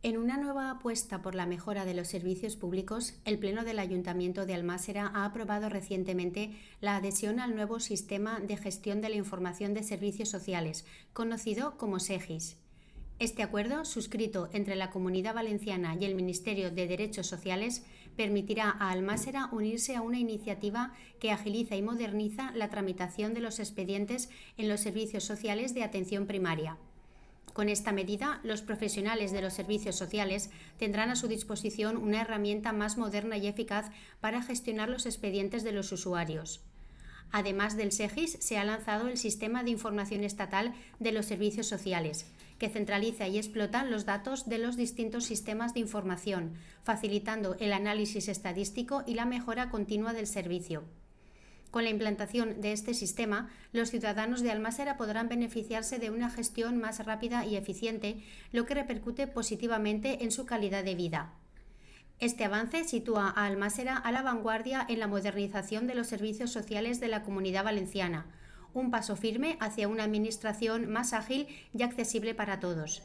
En una nueva apuesta por la mejora de los servicios públicos, el Pleno del Ayuntamiento de Almásera ha aprobado recientemente la adhesión al nuevo Sistema de Gestión de la Información de Servicios Sociales, conocido como SEGIS. Este acuerdo, suscrito entre la Comunidad Valenciana y el Ministerio de Derechos Sociales, permitirá a Almásera unirse a una iniciativa que agiliza y moderniza la tramitación de los expedientes en los servicios sociales de atención primaria. Con esta medida, los profesionales de los servicios sociales tendrán a su disposición una herramienta más moderna y eficaz para gestionar los expedientes de los usuarios. Además del SEGIS, se ha lanzado el Sistema de Información Estatal de los Servicios Sociales, que centraliza y explota los datos de los distintos sistemas de información, facilitando el análisis estadístico y la mejora continua del servicio. Con la implantación de este sistema, los ciudadanos de Almásera podrán beneficiarse de una gestión más rápida y eficiente, lo que repercute positivamente en su calidad de vida. Este avance sitúa a Almásera a la vanguardia en la modernización de los servicios sociales de la Comunidad Valenciana, un paso firme hacia una administración más ágil y accesible para todos.